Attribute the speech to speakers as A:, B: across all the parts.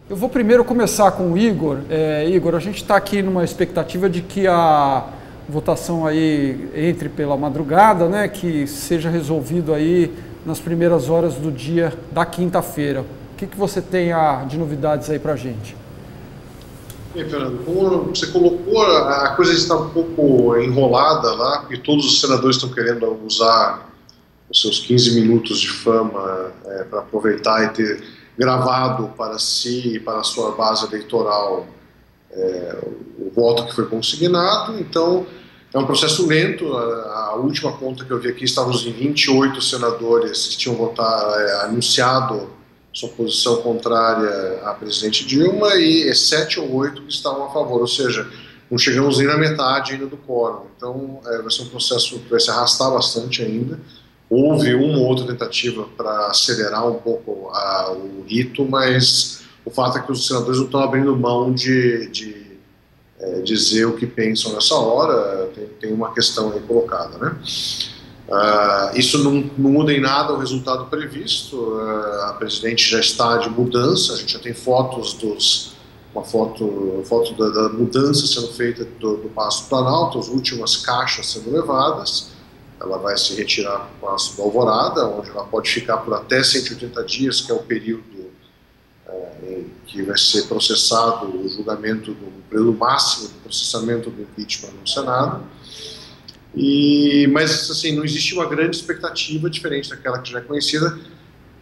A: Eu vou primeiro começar com o Igor. Igor, a gente está aqui numa expectativa de que a votação aí entre pela madrugada, né, que seja resolvido aí nas primeiras horas do dia da quinta-feira. O que você tem de novidades aí para a gente?
B: Fernando, como você colocou, a coisa está um pouco enrolada lá, porque todos os senadores estão querendo usar os seus 15 minutos de fama para aproveitar e ter gravado para si e para a sua base eleitoral o voto que foi consignado. Então é um processo lento. A última conta que eu vi aqui, estávamos em 28 senadores que tinham anunciado sua posição contrária à presidente Dilma e 7 ou 8 que estavam a favor, ou seja, não chegamos nem na metade ainda do quórum. Então vai ser um processo que vai se arrastar bastante ainda. Houve uma ou outra tentativa para acelerar um pouco o rito, mas o fato é que os senadores não estão abrindo mão de dizer o que pensam nessa hora. Tem uma questão aí colocada, né? Isso não muda em nada o resultado previsto. A presidente já está de mudança, a gente já tem fotos uma foto da mudança sendo feita do Palácio do Planalto, as últimas caixas sendo levadas. Ela vai se retirar para o Palácio da Alvorada, onde ela pode ficar por até 180 dias, que é o período em que vai ser processado o julgamento do período máximo de processamento do impeachment no Senado. Mas assim, não existe uma grande expectativa, diferente daquela que já é conhecida,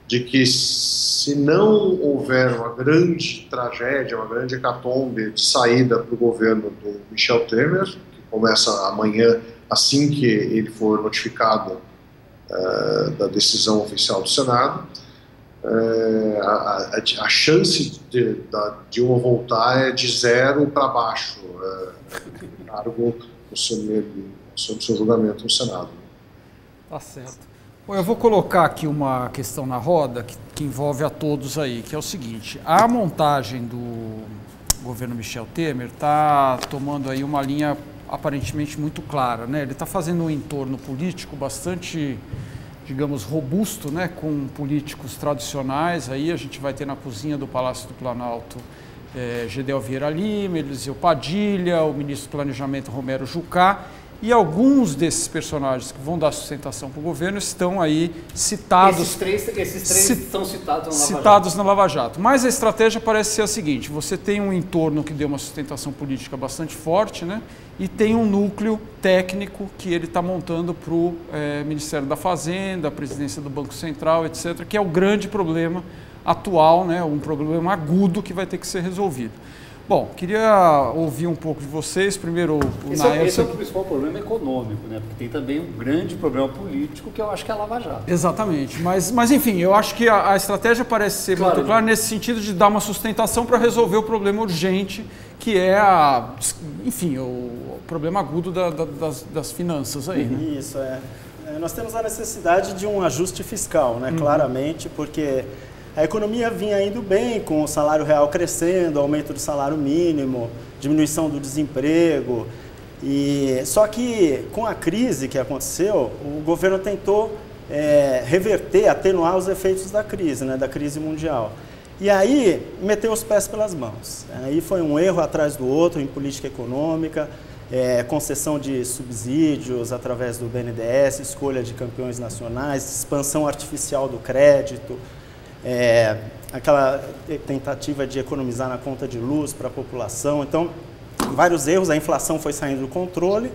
B: de que se não houver uma grande tragédia, uma grande hecatombe de saída para o governo do Michel Temer, que começa amanhã, assim que ele for notificado da decisão oficial do Senado, a chance da Dilma voltar é de 0 para baixo, cargo sobre o seu julgamento no Senado.
A: Tá certo. Bom, eu vou colocar aqui uma questão na roda que envolve a todos aí, que é o seguinte: a montagem do governo Michel Temer está tomando aí uma linha aparentemente muito clara, né? Ele está fazendo um entorno político bastante, digamos, robusto, né? Com políticos tradicionais. Aí a gente vai ter na cozinha do Palácio do Planalto Gedel Vieira Lima, Eliseu Padilha, o ministro do Planejamento Romero Jucá, e alguns desses personagens que vão dar sustentação para o governo estão aí citados.
C: Esses três estão
A: citados na Lava Jato. Mas a estratégia parece ser a seguinte: você tem um entorno que deu uma sustentação política bastante forte, né? E tem um núcleo técnico que ele está montando para o Ministério da Fazenda, a presidência do Banco Central, etc., que é o grande problema atual, né? Um problema agudo que vai ter que ser resolvido. Bom, queria ouvir um pouco de vocês. Primeiro,
C: esse é o principal problema econômico, né? Porque tem também um grande problema político, que eu acho que é a Lava Jato.
A: Exatamente. Mas enfim, eu acho que a estratégia parece ser muito clara nesse sentido de dar uma sustentação para resolver o problema urgente, que é o problema agudo das finanças aí, né?
D: Isso, nós temos a necessidade de um ajuste fiscal, né? Claramente, porque a economia vinha indo bem, com o salário real crescendo, aumento do salário mínimo, diminuição do desemprego. Só que com a crise que aconteceu, o governo tentou reverter, atenuar os efeitos da crise, né, da crise mundial. E aí meteu os pés pelas mãos. Aí foi um erro atrás do outro em política econômica, concessão de subsídios através do BNDES, escolha de campeões nacionais, expansão artificial do crédito, aquela tentativa de economizar na conta de luz para a população. Então, vários erros, a inflação foi saindo do controle,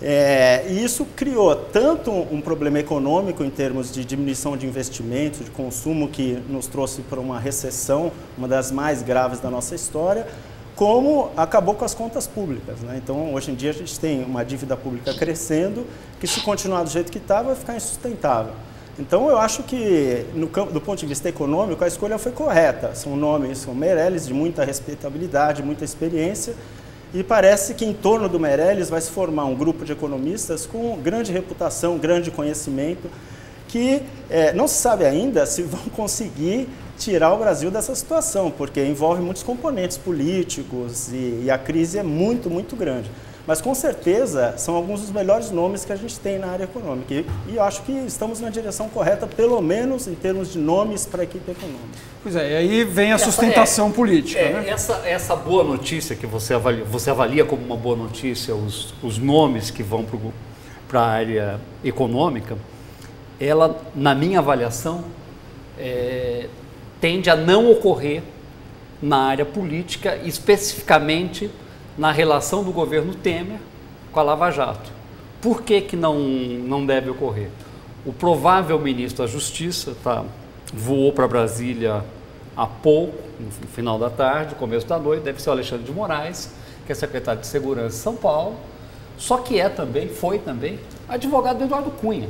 D: e isso criou tanto um problema econômico em termos de diminuição de investimentos, de consumo, que nos trouxe para uma recessão, uma das mais graves da nossa história, como acabou com as contas públicas, né? Então, hoje em dia, a gente tem uma dívida pública crescendo, que se continuar do jeito que está, vai ficar insustentável. Então, eu acho que, do ponto de vista econômico, a escolha foi correta. São Meirelles de muita respeitabilidade, muita experiência, e parece que em torno do Meirelles vai se formar um grupo de economistas com grande reputação, grande conhecimento, que não se sabe ainda se vão conseguir tirar o Brasil dessa situação, porque envolve muitos componentes políticos e a crise é muito, muito grande. Mas com certeza são alguns dos melhores nomes que a gente tem na área econômica. E eu acho que estamos na direção correta, pelo menos em termos de nomes para a equipe econômica.
A: Pois é, e aí vem a sustentação política. Né?
C: Essa boa notícia que você avalia como uma boa notícia, os nomes que vão para a área econômica, ela, na minha avaliação, tende a não ocorrer na área política, especificamente na relação do governo Temer com a Lava Jato. Por que não deve ocorrer? O provável ministro da Justiça voou para Brasília há pouco, no final da tarde, começo da noite, deve ser o Alexandre de Moraes, que é secretário de Segurança de São Paulo, só que foi também advogado do Eduardo Cunha.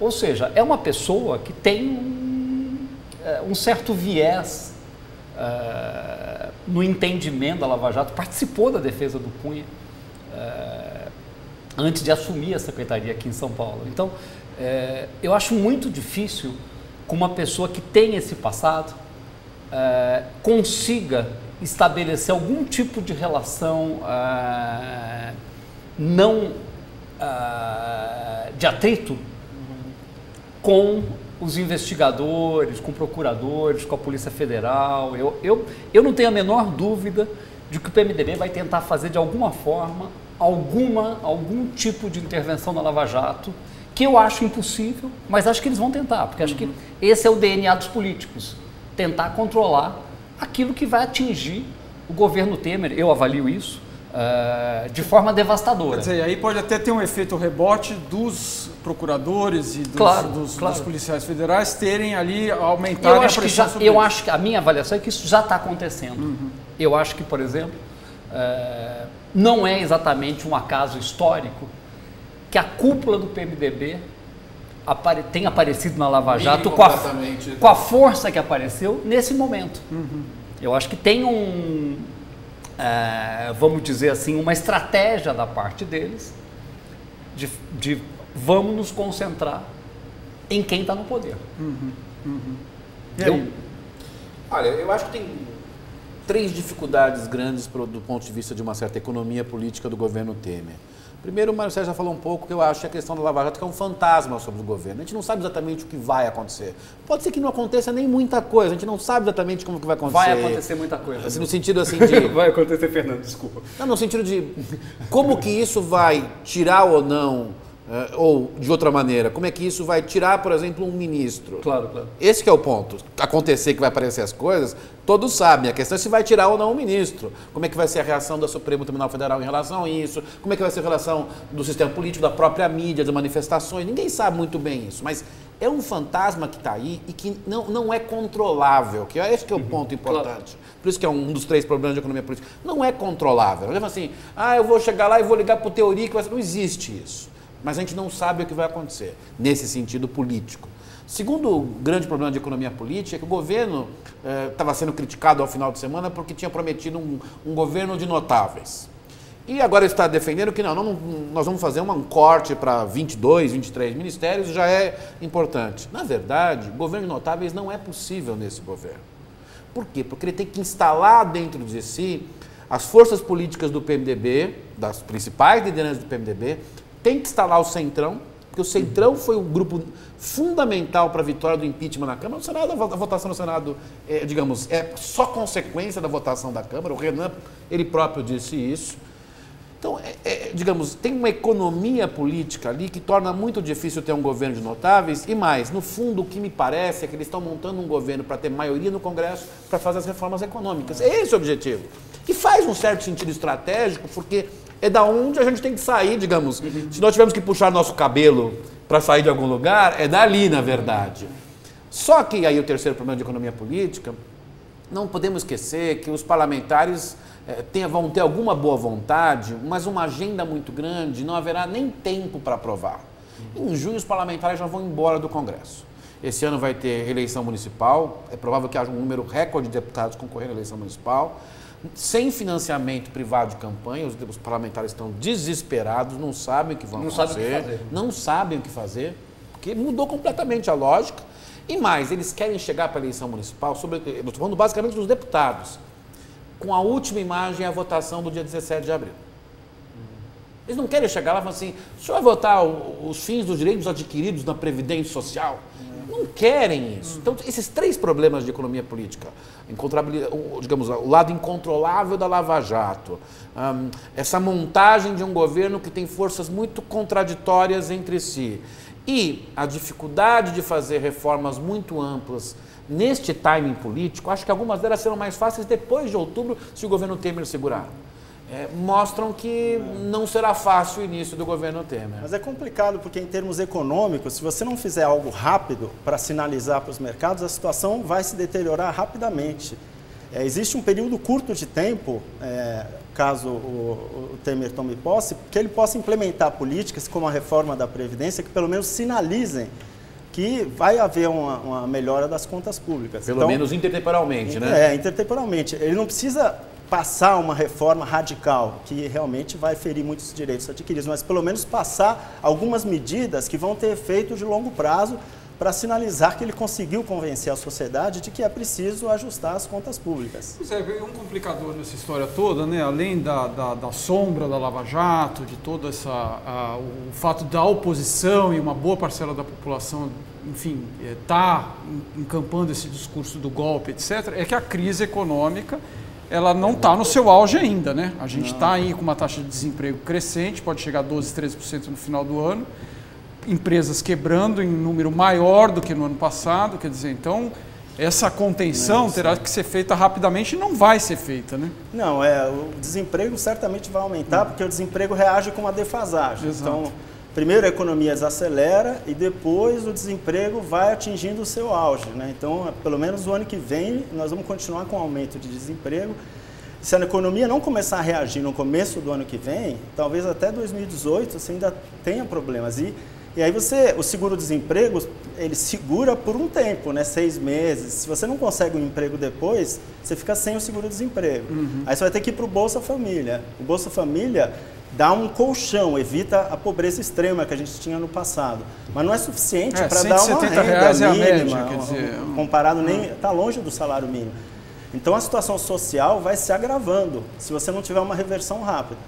C: Ou seja, é uma pessoa que tem um certo viés no entendimento da Lava Jato, participou da defesa do Cunha antes de assumir a secretaria aqui em São Paulo. Então, eu acho muito difícil que uma pessoa que tem esse passado consiga estabelecer algum tipo de relação de atrito com os investigadores, com procuradores, com a Polícia Federal. Eu não tenho a menor dúvida de que o PMDB vai tentar fazer de alguma forma algum tipo de intervenção na Lava Jato, que eu acho impossível, mas acho que eles vão tentar, porque acho que esse é o DNA dos políticos, tentar controlar aquilo que vai atingir o governo Temer, eu avalio isso, de forma devastadora.
A: Quer dizer, aí pode até ter um efeito rebote dos procuradores e dos policiais federais terem ali aumentado a pressão sobre
C: eu acho que a minha avaliação é que isso já está acontecendo. Eu acho que, por exemplo, não é exatamente um acaso histórico que a cúpula do PMDB tenha aparecido na Lava Jato com a força que apareceu nesse momento. Eu acho que tem vamos dizer assim, uma estratégia da parte deles de vamos nos concentrar em quem está no poder.
E: Olha, eu acho que tem 3 dificuldades grandes do ponto de vista de uma certa economia política do governo Temer. Primeiro, o Mário Sérgio já falou um pouco que eu acho que a questão da Lava Jato é um fantasma sobre o governo. A gente não sabe exatamente o que vai acontecer. Pode ser que não aconteça nem muita coisa, a gente não sabe exatamente como que vai acontecer.
C: Vai acontecer muita coisa.
E: Assim, no sentido assim de...
C: Vai acontecer, Fernando, desculpa.
E: Não, no sentido de como que isso vai tirar ou não, ou de outra maneira, como é que isso vai tirar, por exemplo, um ministro.
C: Claro.
E: Esse que é o ponto. Acontecer que vai aparecer as coisas, todos sabem. A questão é se vai tirar ou não o ministro. Como é que vai ser a reação do Supremo Tribunal Federal em relação a isso? Como é que vai ser a relação do sistema político, da própria mídia, das manifestações? Ninguém sabe muito bem isso, mas é um fantasma que está aí e que não é controlável, que esse que é o ponto importante. Claro. Por isso que é um dos 3 problemas de economia política. Não é controlável. Não é assim, eu vou chegar lá e vou ligar para o Teori, que não existe isso. Mas a gente não sabe o que vai acontecer, nesse sentido político. Segundo grande problema de economia política é que o governo estava sendo criticado ao final de semana porque tinha prometido um governo de notáveis. E agora está defendendo que nós vamos fazer um corte para 22, 23 ministérios, já é importante. Na verdade, governo de notáveis não é possível nesse governo. Por quê? Porque ele tem que instalar dentro de si as forças políticas do PMDB, das principais lideranças do PMDB, tem que instalar o Centrão, porque o Centrão foi um grupo fundamental para a vitória do impeachment na Câmara. O Senado, a votação no Senado, é só consequência da votação da Câmara. O Renan, ele próprio disse isso. Então, tem uma economia política ali que torna muito difícil ter um governo de notáveis. E mais, no fundo, o que me parece é que eles estão montando um governo para ter maioria no Congresso para fazer as reformas econômicas. É esse o objetivo. E faz um certo sentido estratégico, porque é da onde a gente tem que sair, digamos. Se nós tivermos que puxar nosso cabelo para sair de algum lugar, é dali, na verdade. Só que aí o terceiro problema de economia política, não podemos esquecer que os parlamentares vão ter alguma boa vontade, mas uma agenda muito grande, não haverá nem tempo para aprovar. Em junho os parlamentares já vão embora do Congresso. Esse ano vai ter eleição municipal, é provável que haja um número recorde de deputados concorrendo à eleição municipal. Sem financiamento privado de campanha, os parlamentares estão desesperados, não sabem o que vão fazer, não sabem o que fazer, porque mudou completamente a lógica. E mais, eles querem chegar para a eleição municipal, eu estou falando basicamente dos deputados, com a última imagem, a votação do dia 17 de abril. Eles não querem chegar lá e falar assim, o senhor vai votar os fins dos direitos adquiridos na Previdência Social? Não querem isso. Então, esses 3 problemas de economia política, digamos, o lado incontrolável da Lava Jato, essa montagem de um governo que tem forças muito contraditórias entre si e a dificuldade de fazer reformas muito amplas neste timing político, acho que algumas delas serão mais fáceis depois de outubro, se o governo Temer segurar. Mostram que não será fácil o início do governo Temer.
D: Mas é complicado porque em termos econômicos, se você não fizer algo rápido para sinalizar para os mercados, a situação vai se deteriorar rapidamente. Existe um período curto de tempo, caso o Temer tome posse, que ele possa implementar políticas como a reforma da Previdência que pelo menos sinalizem que vai haver uma melhora das contas públicas.
E: Pelo menos intertemporalmente, né?
D: Intertemporalmente. Ele não precisa passar uma reforma radical, que realmente vai ferir muitos direitos adquiridos, mas pelo menos passar algumas medidas que vão ter efeito de longo prazo para sinalizar que ele conseguiu convencer a sociedade de que é preciso ajustar as contas públicas.
A: Pois é, um complicador nessa história toda, né? Além da sombra da Lava Jato, de toda o fato da oposição e uma boa parcela da população, enfim, está encampando esse discurso do golpe, etc., é que a crise econômica ela não está no seu auge ainda, né? A gente está aí com uma taxa de desemprego crescente, pode chegar a 12%, 13% no final do ano, empresas quebrando em número maior do que no ano passado, quer dizer, então essa contenção terá que ser feita rapidamente e não vai ser feita, né?
D: Não, o desemprego certamente vai aumentar, porque o desemprego reage com uma defasagem.
A: Exato.
D: Então, primeiro a economia desacelera e depois o desemprego vai atingindo o seu auge, né? Então, pelo menos o ano que vem, nós vamos continuar com o aumento de desemprego. Se a economia não começar a reagir no começo do ano que vem, talvez até 2018 você ainda tenha problemas. E aí o seguro-desemprego, ele segura por um tempo, né? 6 meses. Se você não consegue um emprego depois, você fica sem o seguro-desemprego. Aí você vai ter que ir para o Bolsa Família. O Bolsa Família dá um colchão, evita a pobreza extrema que a gente tinha no passado. Mas não é suficiente para dar uma renda
A: reais
D: mínima,
A: é a média, quer dizer,
D: comparado nem está longe do salário mínimo. Então a situação social vai se agravando se você não tiver uma reversão rápida.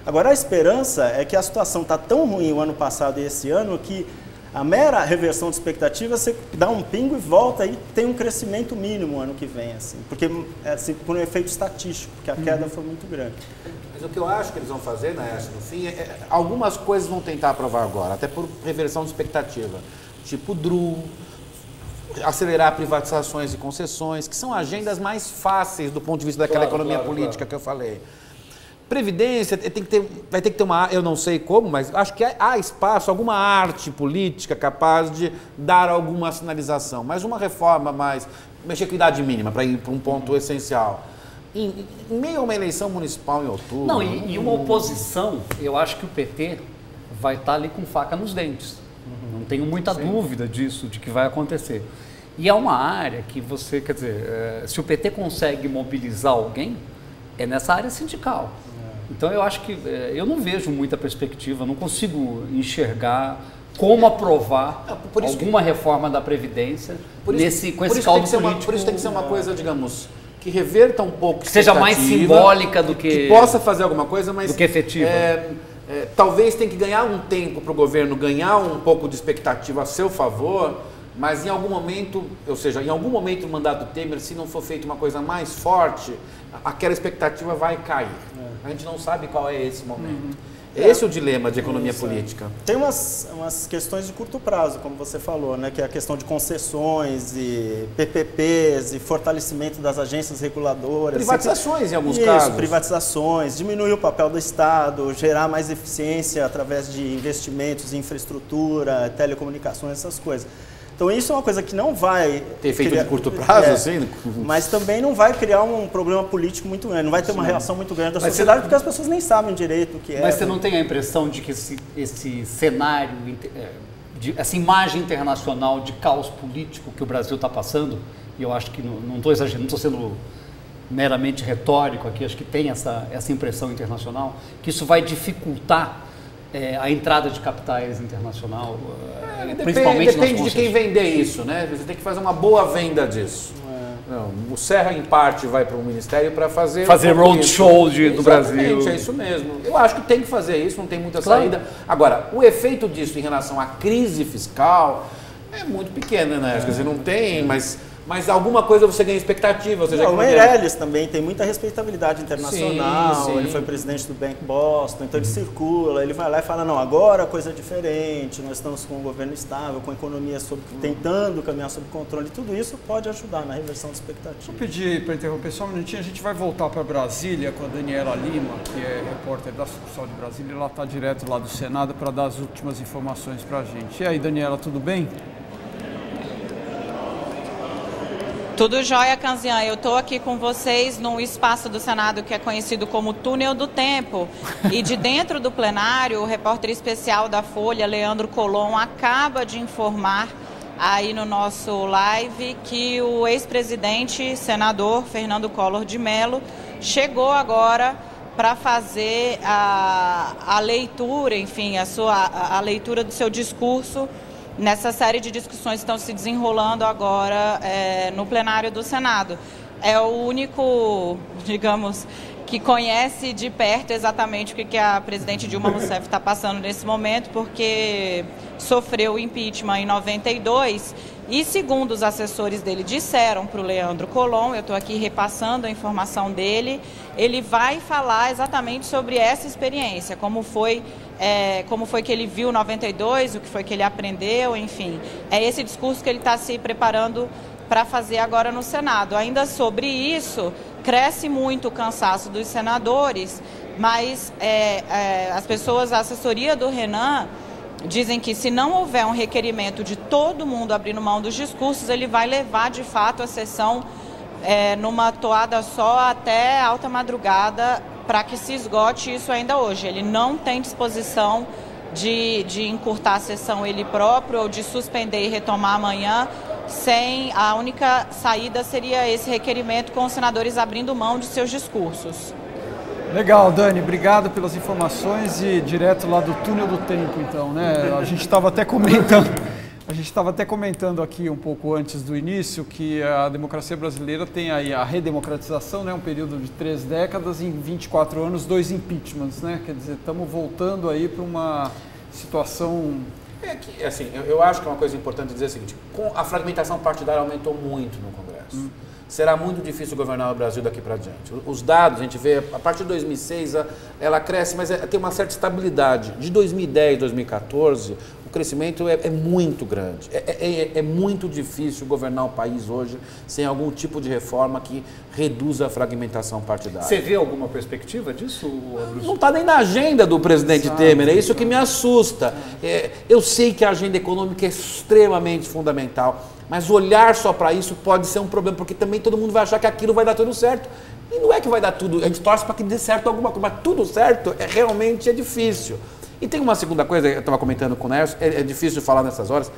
D: Agora a esperança é que a situação está tão ruim o ano passado e esse ano que a mera reversão de expectativa, você dá um pingo e volta e tem um crescimento mínimo ano que vem, assim, porque assim, por um efeito estatístico, porque a queda foi muito grande.
E: Mas o que eu acho que eles vão fazer, Naércio, no fim, algumas coisas vão tentar aprovar agora, até por reversão de expectativa, tipo DRU, acelerar privatizações e concessões, que são agendas mais fáceis do ponto de vista daquela economia política que eu falei. Previdência, vai ter que ter uma, eu não sei como, mas acho que há espaço, alguma arte política capaz de dar alguma sinalização. Mas uma reforma mais, mexer com idade mínima, para ir para um ponto essencial. Em meio a uma eleição municipal em outubro...
C: Não, e uma oposição, eu acho que o PT vai estar ali com faca nos dentes. Não tenho muita dúvida disso, de que vai acontecer. E é uma área que você, quer dizer, se o PT consegue mobilizar alguém, é nessa área sindical. Então eu acho que eu não vejo muita perspectiva, não consigo enxergar como aprovar alguma reforma da Previdência com esse caldo político.
E: Por isso tem que ser uma coisa, digamos, que reverta um pouco,
C: que seja mais simbólica do que
E: possa fazer alguma coisa, mas
C: do que efetiva.
E: Talvez tenha que ganhar um tempo para o governo ganhar um pouco de expectativa a seu favor, mas em algum momento, ou seja, em algum momento do mandato do Temer, se não for feita uma coisa mais forte, aquela expectativa vai cair. A gente não sabe qual é esse momento. Esse é o dilema de economia política.
D: Tem umas questões de curto prazo, como você falou, né? Que é a questão de concessões e PPPs e fortalecimento das agências reguladoras.
E: Privatizações em alguns casos.
D: Privatizações, diminuir o papel do Estado, gerar mais eficiência através de investimentos em infraestrutura, telecomunicações, essas coisas. Então isso é uma coisa que não vai
E: ter efeito de curto prazo, assim?
D: Mas também não vai criar um problema político muito grande, não vai ter uma reação muito grande da sociedade, porque as pessoas nem sabem direito o que é.
C: Mas você não tem a impressão de que esse cenário, essa imagem internacional de caos político que o Brasil está passando, e eu acho que não estou exagerando, não estou sendo meramente retórico aqui, acho que tem essa impressão internacional, que isso vai dificultar a entrada de capitais internacional, principalmente
E: depende de quem vender isso, né? Você tem que fazer uma boa venda disso. Não, o Serra, em parte, vai para o Ministério para fazer
C: roadshow do Brasil.
E: É isso mesmo. Eu acho que tem que fazer isso, não tem muita saída. Agora, o efeito disso em relação à crise fiscal é muito pequeno, né? Quer dizer, não tem, mas alguma coisa você ganha expectativa. Ou seja,
D: o Meirelles também tem muita respeitabilidade internacional,
E: sim.
D: Ele foi presidente do Bank Boston, então ele circula, ele vai lá e fala, não, agora a coisa é diferente, nós estamos com um governo estável, com a economia tentando caminhar sob controle, tudo isso pode ajudar na reversão da expectativa.
A: Vou pedir para interromper só um minutinho, a gente vai voltar para Brasília com a Daniela Lima, que é repórter da sucursal de Brasília, ela está direto lá do Senado para dar as últimas informações para a gente. E aí, Daniela, tudo bem?
F: Tudo jóia, Canzian. Eu estou aqui com vocês num espaço do Senado que é conhecido como Túnel do Tempo. E de dentro do plenário, o repórter especial da Folha, Leandro Colom, acaba de informar aí no nosso live que o ex-presidente, senador Fernando Collor de Mello, chegou agora para fazer a leitura, enfim, a leitura do seu discurso nessa série de discussões que estão se desenrolando agora no plenário do Senado. É o único, digamos, que conhece de perto exatamente o que a presidente Dilma Rousseff está passando nesse momento, porque sofreu o impeachment em 92 e, segundo os assessores dele disseram para o Leandro Colom, eu estou aqui repassando a informação dele, ele vai falar exatamente sobre essa experiência, como foi que ele viu 92, o que foi que ele aprendeu, enfim. É esse discurso que ele está se preparando para fazer agora no Senado. Ainda sobre isso, cresce muito o cansaço dos senadores, mas as pessoas, a assessoria do Renan, dizem que se não houver um requerimento de todo mundo abrindo mão dos discursos, ele vai levar de fato a sessão numa toada só até alta madrugada, para que se esgote isso ainda hoje. Ele não tem disposição de encurtar a sessão ele próprio ou de suspender e retomar amanhã. A única saída seria esse requerimento com os senadores abrindo mão de seus discursos.
A: Legal, Dani, obrigado pelas informações e direto lá do Túnel do Tempo, então, né? A gente estava até comentando aqui um pouco antes do início que a democracia brasileira tem aí a redemocratização, né? Um período de 3 décadas, em 24 anos, 2 impeachments, né? Quer dizer, estamos voltando aí para uma situação...
E: assim, eu acho que é uma coisa importante dizer o seguinte, a fragmentação partidária aumentou muito no Congresso. Será muito difícil governar o Brasil daqui para diante. Os dados, a gente vê, a partir de 2006, ela cresce, mas tem uma certa estabilidade. De 2010, 2014, o crescimento é muito grande. É muito difícil governar o país hoje sem algum tipo de reforma que reduza a fragmentação partidária.
C: Você vê alguma perspectiva disso?
E: Não está nem na agenda do presidente Temer, é isso que me assusta. Eu sei que a agenda econômica é extremamente fundamental, mas olhar só para isso pode ser um problema, porque também todo mundo vai achar que aquilo vai dar tudo certo. E não é que vai dar tudo, a gente torce para que dê certo alguma coisa, mas tudo certo realmente é difícil. E tem uma segunda coisa, eu estava comentando com o Nelson, é difícil de falar nessas horas.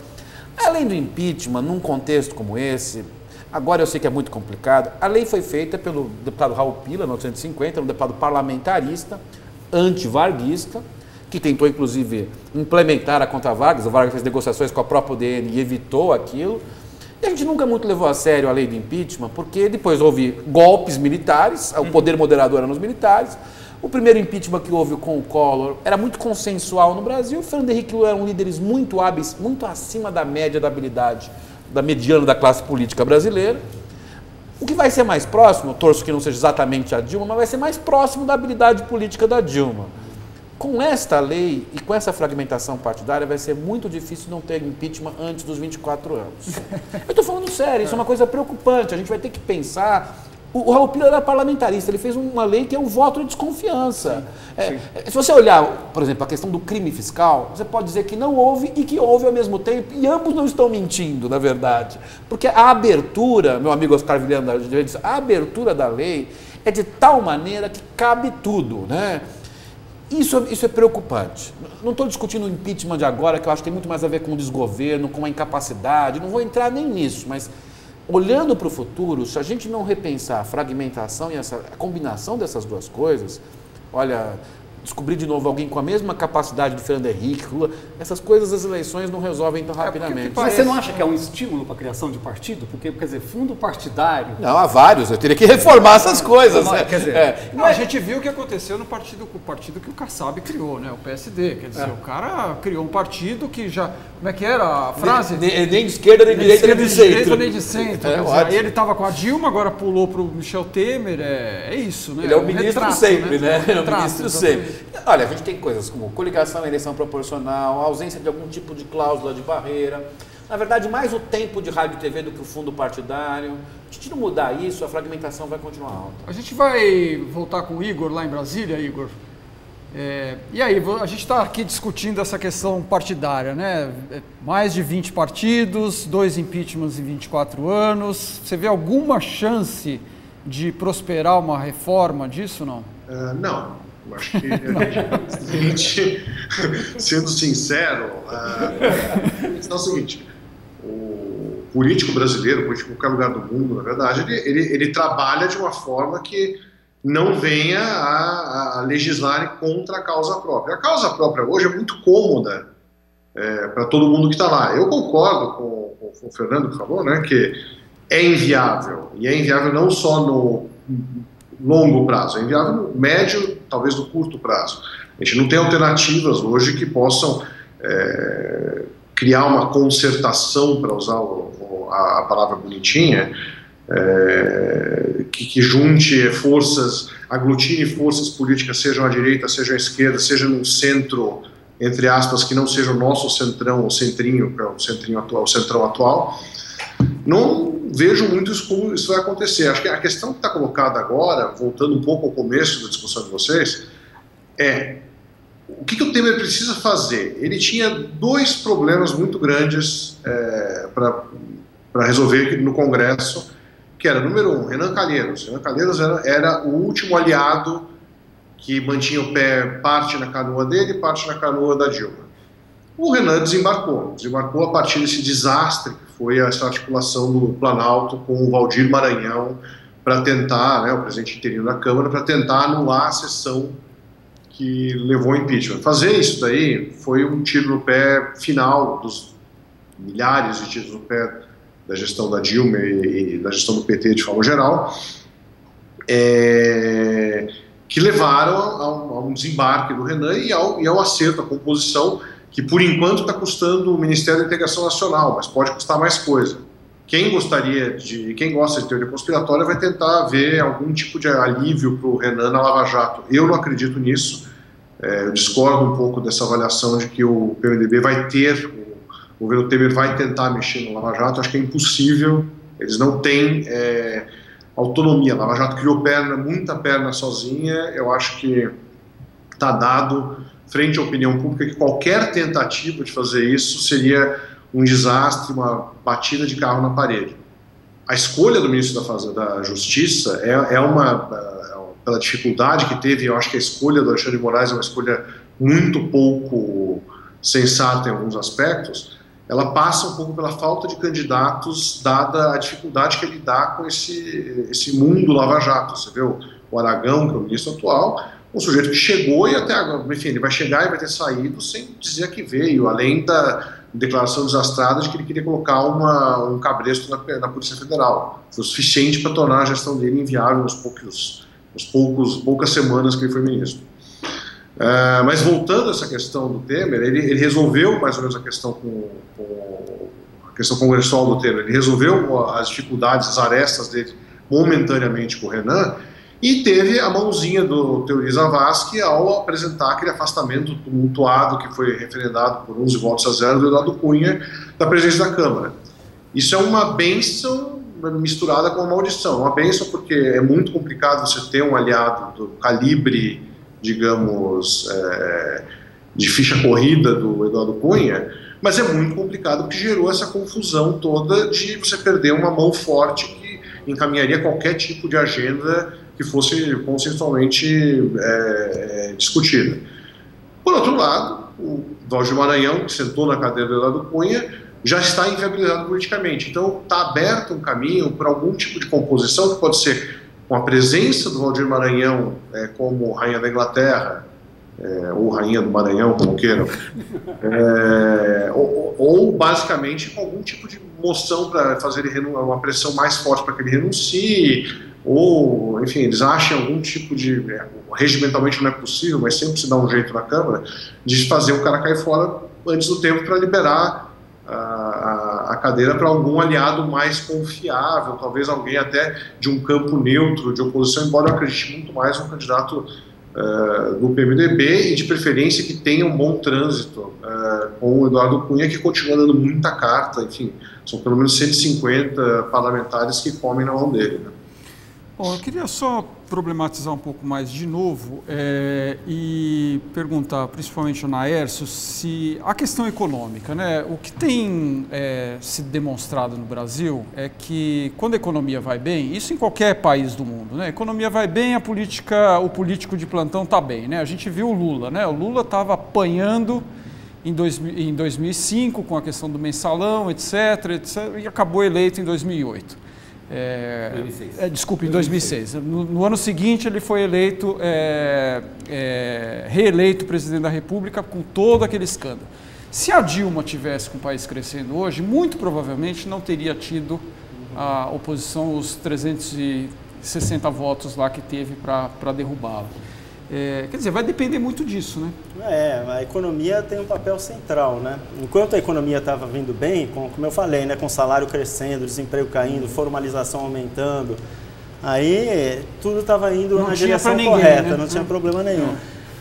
E: Além do impeachment, num contexto como esse, agora eu sei que é muito complicado, a lei foi feita pelo deputado Raul Pila, no 1950, um deputado parlamentarista, anti-varguista, que tentou, inclusive, implementar a contra Vargas. O Vargas fez negociações com a própria UDN e evitou aquilo. E a gente nunca muito levou a sério a lei do impeachment, porque depois houve golpes militares, o poder moderador era nos militares. O primeiro impeachment que houve com o Collor era muito consensual no Brasil. O Fernando Henrique Lula eram líderes muito hábeis, muito acima da média da habilidade, da mediana da classe política brasileira. O que vai ser mais próximo, eu torço que não seja exatamente a Dilma, mas vai ser mais próximo da habilidade política da Dilma. Com esta lei e com essa fragmentação partidária, vai ser muito difícil não ter impeachment antes dos 24 anos. Eu estou falando sério, isso é uma coisa preocupante. A gente vai ter que pensar... O Raul Pila era parlamentarista, ele fez uma lei que é um voto de desconfiança. Se você olhar, por exemplo, a questão do crime fiscal, você pode dizer que não houve e que houve ao mesmo tempo, e ambos não estão mentindo, na verdade. Porque a abertura, meu amigo Oscar Vilhena disse, a abertura da lei é de tal maneira que cabe tudo, né? Isso é preocupante. Não estou discutindo o impeachment de agora, que eu acho que tem muito mais a ver com o desgoverno, com a incapacidade, não vou entrar nem nisso, mas olhando para o futuro, se a gente não repensar a fragmentação e a combinação dessas duas coisas, olha, descobrir de novo alguém com a mesma capacidade do Fernando Henrique, Lula. Essas coisas as eleições não resolvem tão rapidamente.
C: Mas você não acha que é um estímulo para a criação de partido? Porque, quer dizer, fundo partidário...
E: Não, há vários. Eu teria que reformar essas coisas.
C: Quer dizer,
A: a gente viu o que aconteceu no partido que o Kassab criou, né? O PSD. Quer dizer, o cara criou um partido que já... Como é que era a frase?
E: Nem de esquerda, nem de direita, nem de centro.
A: Nem de centro. Aí ele estava com a Dilma, agora pulou para o Michel Temer. É isso, né?
E: Ele é o ministro
A: retrato,
E: sempre, né?
A: É
E: o ministro sempre. Olha, a gente tem coisas como coligação, eleição proporcional, ausência de algum tipo de cláusula de barreira. Na verdade, mais o tempo de rádio e TV do que o fundo partidário. Se a gente não mudar isso, a fragmentação vai continuar alta.
A: A gente vai voltar com o Igor lá em Brasília, Igor. E aí, a gente está aqui discutindo essa questão partidária, né? Mais de 20 partidos, 2 impeachments em 24 anos. Você vê alguma chance de prosperar uma reforma disso, não?
B: Não. Eu acho que, sendo sincero, a questão é o seguinte: o político brasileiro, o político em qualquer lugar do mundo, na verdade, ele trabalha de uma forma que não venha a legislar contra a causa própria. A causa própria hoje é muito cômoda para todo mundo que está lá. Eu concordo com o Fernando que falou, né, que é inviável, e é inviável não só no longo prazo, é inviável no médio, talvez no curto prazo. A gente não tem alternativas hoje que possam criar uma concertação, para usar a palavra bonitinha, que junte forças, aglutine forças políticas, sejam à direita, sejam à esquerda, seja no centro, entre aspas, que não seja o nosso centrão, o centrinho, que é o centrinho atual, o centrão atual. Não vejo muito como isso vai acontecer. Acho que a questão que está colocada agora, voltando um pouco ao começo da discussão de vocês, é o que o Temer precisa fazer. Ele tinha 2 problemas muito grandes para resolver no Congresso, que era, número 1, Renan Calheiros. Renan Calheiros era o último aliado que mantinha o pé parte na canoa dele e parte na canoa da Dilma. O Renan desembarcou a partir desse desastre que foi essa articulação do Planalto com o Valdir Maranhão para tentar, né, o presidente interino da Câmara, para tentar anular a sessão que levou ao impeachment. Fazer isso daí foi um tiro no pé final dos milhares de tiros no pé da gestão da Dilma e da gestão do PT de forma geral, que levaram a um desembarque do Renan e ao acerto, à composição, que por enquanto está custando o Ministério da Integração Nacional, mas pode custar mais coisa. Quem gosta de teoria conspiratória vai tentar ver algum tipo de alívio para o Renan na Lava Jato. Eu não acredito nisso. Eu discordo um pouco dessa avaliação de que o PMDB o governo Temer vai tentar mexer no Lava Jato. Acho que é impossível. Eles não têm autonomia. A Lava Jato criou muita perna sozinha. Eu acho que está dado frente à opinião pública que qualquer tentativa de fazer isso seria um desastre, uma batida de carro na parede. A escolha do ministro da Justiça pela dificuldade que teve, eu acho que a escolha do Alexandre de Moraes é uma escolha muito pouco sensata em alguns aspectos. Ela passa um pouco pela falta de candidatos, dada a dificuldade que ele dá com esse mundo lava-jato. Você vê o Aragão, que é o ministro atual, um sujeito que chegou e até agora, enfim, ele vai chegar e vai ter saído sem dizer que veio, além da declaração desastrada de que ele queria colocar um cabresto na Polícia Federal. Foi o suficiente para tornar a gestão dele inviável nas poucas semanas que ele foi ministro. Mas voltando a essa questão do Temer, ele resolveu mais ou menos a questão a questão congressual do Temer, ele resolveu as dificuldades, as arestas dele momentaneamente com o Renan, e teve a mãozinha do Teori Zavascki ao apresentar aquele afastamento tumultuado que foi referendado por 11 votos a 0 do Eduardo Cunha da presidência da Câmara. Isso é uma bênção misturada com uma maldição. Uma bênção porque é muito complicado você ter um aliado do calibre, digamos, de ficha corrida do Eduardo Cunha, mas é muito complicado porque gerou essa confusão toda de você perder uma mão forte que encaminharia qualquer tipo de agenda que fosse consensualmente discutida. Por outro lado, o Valdir Maranhão, que sentou na cadeira do Eduardo Cunha, já está inviabilizado politicamente. Então está aberto um caminho para algum tipo de composição que pode ser com a presença do Valdir Maranhão como rainha da Inglaterra, ou rainha do Maranhão, como queiram, ou basicamente com algum tipo de moção para fazer ele uma pressão mais forte para que ele renuncie, ou, enfim, eles acham algum tipo de, regimentalmente não é possível, mas sempre se dá um jeito na Câmara, de fazer o cara cair fora antes do tempo para liberar a cadeira para algum aliado mais confiável, talvez alguém até de um campo neutro, de oposição, embora eu acredite muito mais no candidato do PMDB e de preferência que tenha um bom trânsito com o Eduardo Cunha, que continua dando muita carta, enfim, são pelo menos 150 parlamentares que comem na mão dele, né?
A: Bom, eu queria só problematizar um pouco mais de novo e perguntar, principalmente ao Naércio, se a questão econômica, né? O que tem sido demonstrado no Brasil é que quando a economia vai bem, isso em qualquer país do mundo, né? A economia vai bem, o político de plantão está bem, né? A gente viu o Lula, né? O Lula estava apanhando em 2005 com a questão do mensalão, etc, e acabou eleito em 2008. Desculpe, em 2006. No ano seguinte ele foi eleito, reeleito presidente da República com todo aquele escândalo. Se a Dilma tivesse com o país crescendo hoje, muito provavelmente não teria tido a oposição, os 360 votos lá que teve para derrubá-lo. Quer dizer, vai depender muito disso, né?
D: A economia tem um papel central, né? Enquanto a economia estava vindo bem, como eu falei, né, com o salário crescendo, desemprego caindo, formalização aumentando, aí tudo estava indo na direção correta, né? Não tinha problema nenhum.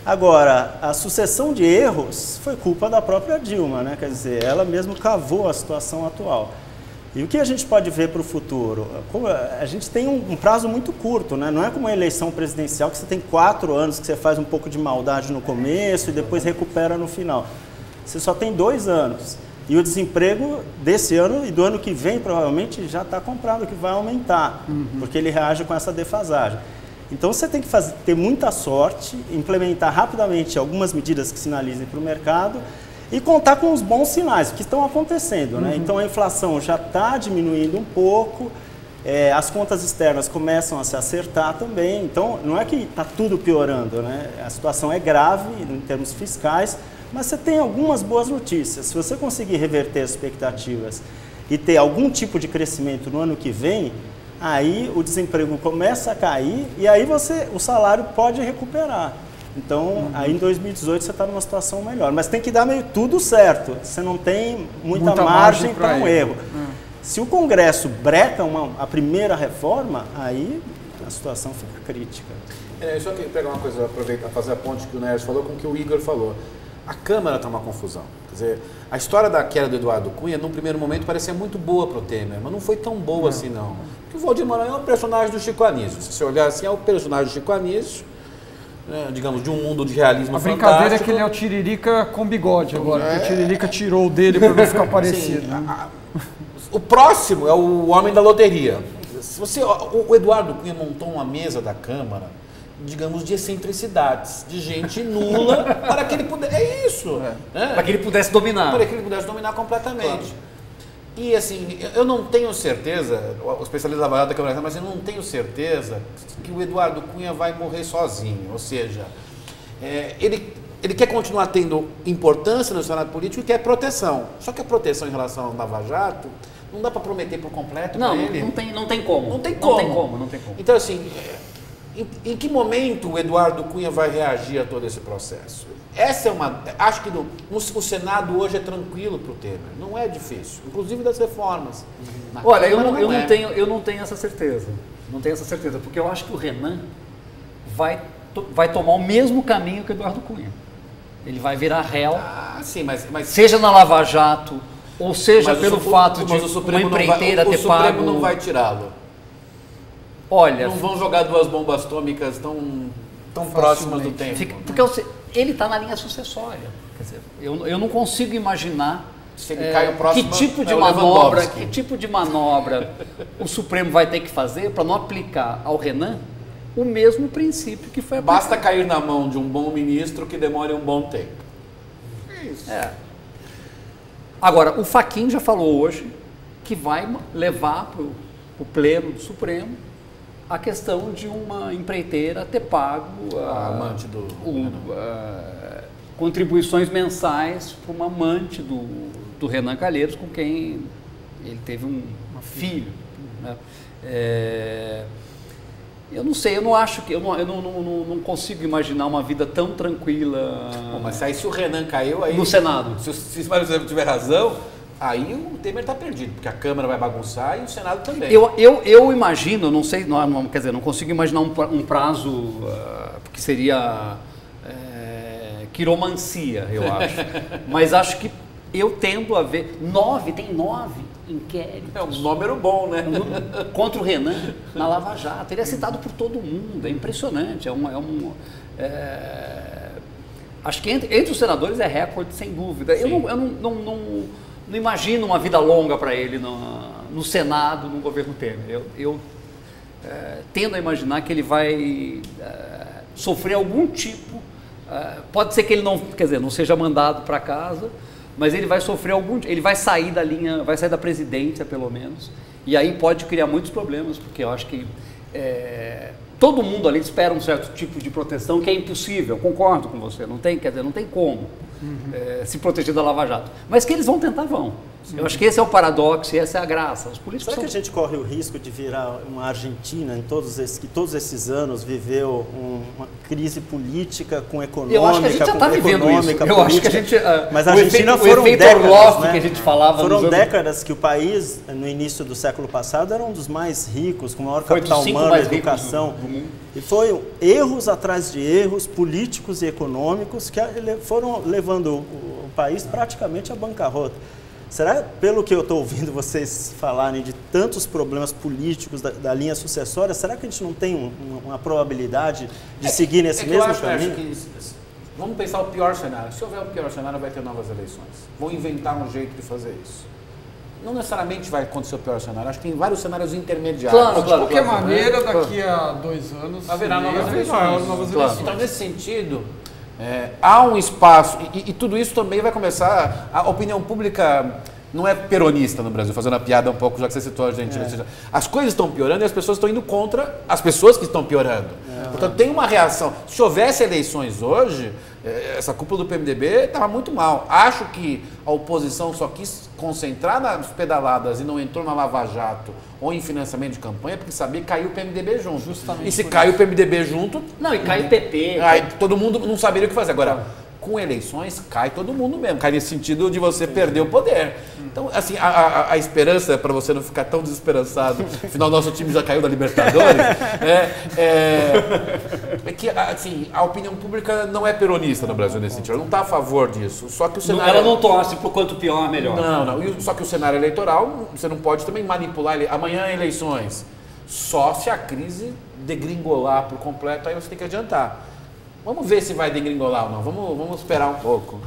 D: Agora, a sucessão de erros foi culpa da própria Dilma, né? Quer dizer, ela mesmo cavou a situação atual. E o que a gente pode ver para o futuro? A gente tem um prazo muito curto, né? Não é como uma eleição presidencial que você tem 4 anos, que você faz um pouco de maldade no começo e depois recupera no final. Você só tem 2 anos. E o desemprego desse ano e do ano que vem provavelmente já está comprado, que vai aumentar, porque ele reage com essa defasagem. Então você tem que ter muita sorte, implementar rapidamente algumas medidas que sinalizem para o mercado e contar com os bons sinais que estão acontecendo, né? Então a inflação já está diminuindo um pouco, as contas externas começam a se acertar também, então não é que está tudo piorando, né? A situação é grave em termos fiscais, mas você tem algumas boas notícias. Se você conseguir reverter as expectativas e ter algum tipo de crescimento no ano que vem, aí o desemprego começa a cair e aí o salário pode recuperar. Então, aí em 2018 você está numa situação melhor. Mas tem que dar meio tudo certo. Você não tem muita margem para um erro. Se o Congresso breca a primeira reforma, aí a situação fica crítica.
E: Eu só queria pegar uma coisa, aproveitar, fazer a ponte que o Naércio falou com o que o Igor falou. A Câmara está uma confusão. Quer dizer, a história da queda do Eduardo Cunha, num primeiro momento, parecia muito boa para o Temer, mas não foi tão boa assim, não. Porque o Valdir Maranhão é um personagem do Chico Anísio. Se você olhar assim, é o personagem do Chico Anísio, digamos, de um mundo de realismo fantástico.
A: A brincadeira é que ele é o Tiririca com bigode agora, porque o Tiririca tirou o dele para não ficar parecido.
E: O próximo é o homem da loteria. O Eduardo Cunha montou uma mesa da Câmara, digamos, de excentricidades, de gente nula, para que ele pudesse... É isso!
C: Para que ele pudesse dominar.
E: Para que ele pudesse dominar completamente. Claro. E assim, eu não tenho certeza, o especialista da Lava Jato da Câmara, mas eu não tenho certeza que o Eduardo Cunha vai morrer sozinho. Ou seja, ele quer continuar tendo importância no cenário político e quer proteção. Só que a proteção em relação ao Lava Jato não dá para prometer por completo para ele.
C: Não tem como.
E: Não tem como. Então, assim, em que momento o Eduardo Cunha vai reagir a todo esse processo? Acho que o Senado hoje é tranquilo para o Temer, não é difícil, inclusive das reformas.
C: Olha, eu não tenho essa certeza, porque eu acho que o Renan vai tomar o mesmo caminho que o Eduardo Cunha. Ele vai virar réu,
E: sim, mas
C: seja na Lava Jato, ou seja pelo fato de uma empreiteira ter pago...
E: O Supremo não vai tirá-lo.
C: Olha...
E: Não vão jogar 2 bombas atômicas tão próximas do tempo.
C: Porque ele está na linha sucessória. Quer dizer, eu não consigo imaginar
E: se ele cai o próximo,
C: que tipo de manobra o Supremo vai ter que fazer para não aplicar ao Renan o mesmo princípio que foi aplicado.
E: Basta cair na mão de um bom ministro que demore um bom tempo.
C: É isso. Agora, o Fachin já falou hoje que vai levar para o Pleno do Supremo a questão de uma empreiteira ter pago
E: A amante do
C: contribuições mensais para uma amante do Renan Calheiros, com quem ele teve um filho. Né? Eu não sei, eu não acho que eu não consigo imaginar uma vida tão tranquila.
E: Bom, mas aí se o Renan caiu aí
C: no Senado,
E: se o Mário Zé tiver razão, aí o Temer está perdido, porque a Câmara vai bagunçar e o Senado também.
C: eu imagino, não sei, quer dizer, não consigo imaginar um prazo que seria quiromancia, eu acho. Mas acho que eu tendo a ver tem 9 inquéritos.
E: É um número bom, né?
C: Contra o Renan na Lava Jato. Ele é citado por todo mundo, é impressionante. Acho que entre os senadores é recorde, sem dúvida. Eu não imagino uma vida longa para ele no Senado, no governo Temer. Eu tendo a imaginar que ele vai sofrer algum tipo. Pode ser que ele não seja mandado para casa, mas ele vai sofrer ele vai sair da linha, vai sair da presidência pelo menos, e aí pode criar muitos problemas, porque eu acho que todo mundo ali espera um certo tipo de proteção que é impossível, concordo com você, não tem como se proteger da Lava Jato, mas que eles vão tentar, vão. Eu acho que esse é o paradoxo e essa é a graça. Os políticos
D: Será que a gente corre o risco de virar uma Argentina que todos esses anos viveu uma crise política com econômica?
C: Eu acho que a gente já está vivendo isso. Eu acho que a gente...
D: Mas a Argentina foram décadas, né?
C: Que a gente falava
D: foram décadas que o país, no início do século passado, era um dos mais ricos, com maior capital humano, educação. E foi erros atrás de erros políticos e econômicos que foram levando o país praticamente à bancarrota. Será, pelo que eu estou ouvindo vocês falarem de tantos problemas políticos da linha sucessória, será que a gente não tem uma probabilidade de seguir nesse mesmo caminho?
E: Vamos pensar o pior cenário. Se houver o pior cenário, vai ter novas eleições. Vão inventar um jeito de fazer isso. Não necessariamente vai acontecer o pior cenário. Acho que tem vários cenários intermediários.
A: De qualquer maneira, daqui a 2 anos
E: haverá novas
A: eleições.
E: Então, nesse sentido, há um espaço, e tudo isso também vai começar, a opinião pública não é peronista no Brasil, fazendo a piada um pouco, já que você citou a Argentina. As coisas estão piorando e as pessoas estão indo contra as pessoas que estão piorando. Portanto, tem uma reação. Se houvesse eleições hoje, essa cúpula do PMDB estava muito mal. Acho que a oposição só quis concentrar nas pedaladas e não entrou na Lava Jato ou em financiamento de campanha, porque sabia que caiu o PMDB junto. Justamente e se cai o PMDB junto...
C: Não, e cai o PP.
E: Aí todo mundo não saberia o que fazer. Agora, com eleições, cai todo mundo mesmo. Cai nesse sentido de você perder o poder. Então, assim, a esperança, para você não ficar tão desesperançado, afinal, nosso time já caiu da Libertadores, é que, assim, a opinião pública não é peronista no Brasil nesse sentido. Ela não está a favor disso. Só que o cenário...
C: Ela não torce por quanto pior, melhor.
E: Não. Só que o cenário eleitoral, você não pode também manipular ele. Amanhã eleições. Só se a crise degringolar por completo, aí você tem que adiantar. Vamos ver se vai degringolar ou não. Vamos esperar um pouco.